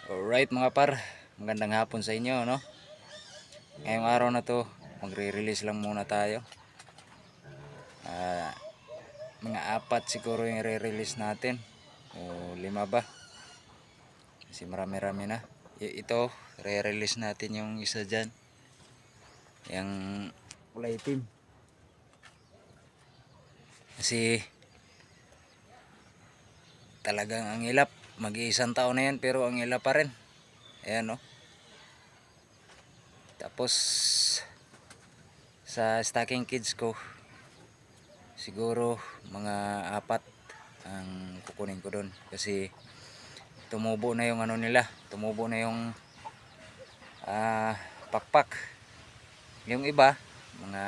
Alright mga par, magandang hapon sa inyo, no? Ngayong araw na to, magre-release lang muna tayo. Mga apat siguro yung re-release natin. O 5 ba? Kasi marami-rami na. Ito, re-release natin yung isa dyan. Yung kulay itim. Kasi talagang ang ilap. Mag-iisang taon na yan pero ang ilap pa rin. Ayan, no? Tapos sa stocking kids ko, siguro mga 4 ang kukunin ko doon kasi tumubo na yung ano nila, tumubo na yung pakpak. Yung iba mga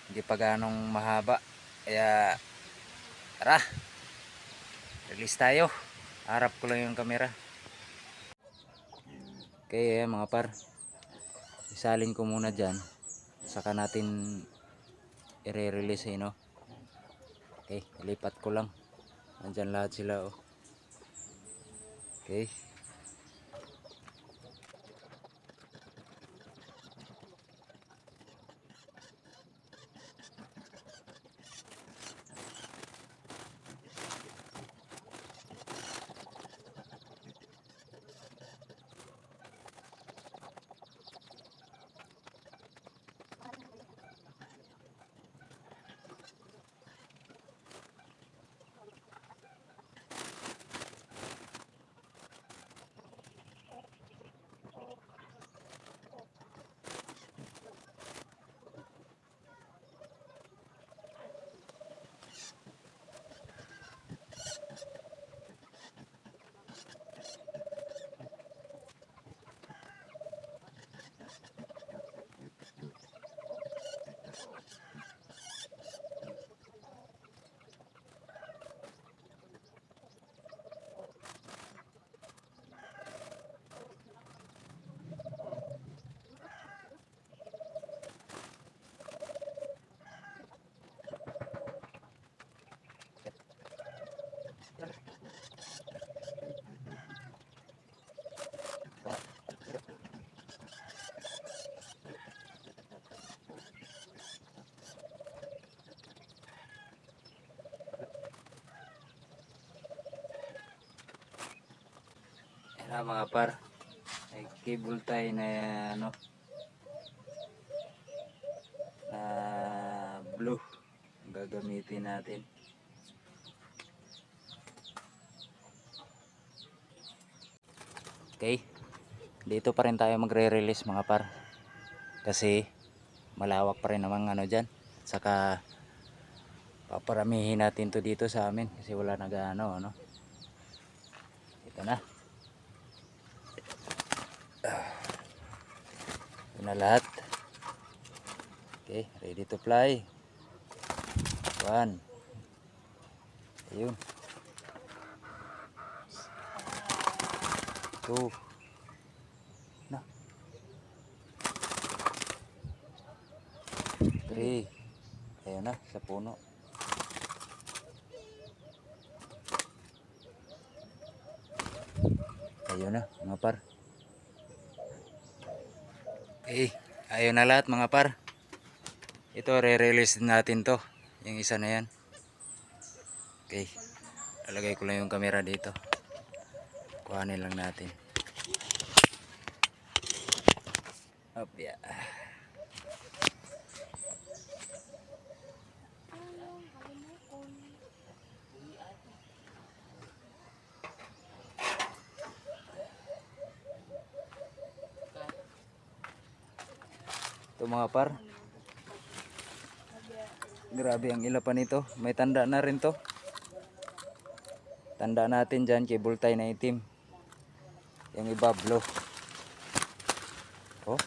hindi pa ganong mahaba, kaya tara, release tayo. Harap ko lang yung camera. Okay, mga par, isalin ko muna dyan, saka natin i-release, no? Okay, ilipat ko lang. Nandyan lahat sila, oh. Okay. Ayan, mga par, may cable tie na ano, na blue ang gagamitin natin. Okay, dito pa rin tayo magre-release mga par kasi malawak pa rin namang ano dyan, saka paparamihin natin to dito sa amin kasi wala nag-ano, ano. Ito na, ito na lahat. Okay, ready to fly. 1, ayun, 2 na, 3, ayun na sa puno. Ayun na mga par. Okay, ayun na lahat mga par. Ito re-release natin to, yung isa na yan. Okay, lalagay ko lang yung camera dito, kuhanin lang natin. Up, yeah. Ito mga par, grabe ang ilapan nito. May tanda na rin to. Tanda natin dyan, cable tie na itim. Yung iba blue. Oh,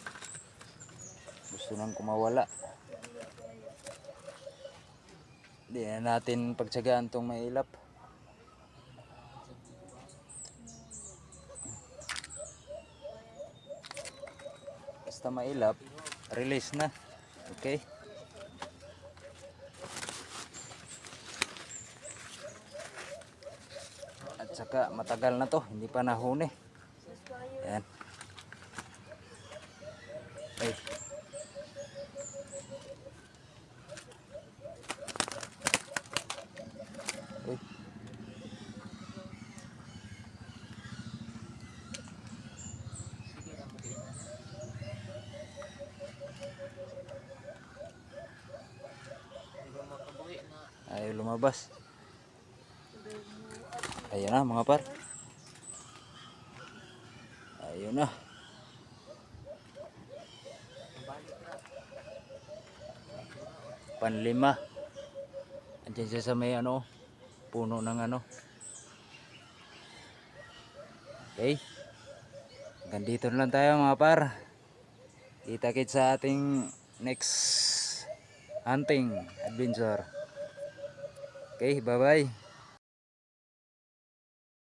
gusto nang kumawala. Hindi na natin pagtsagaan tong mailap. Basta mailap, release na. Okay. At saka matagal na to, hindi pa nahuni. Yan. Ay. Uy. Ayaw lumabas. Ayun na mga par. Ayun na. Panlima. Andiyan siya sa may ano, puno ng ano. Okay. Hanggang dito na lang tayo mga par. Kita-kits sa ating next hunting adventure. Okay, bye-bye.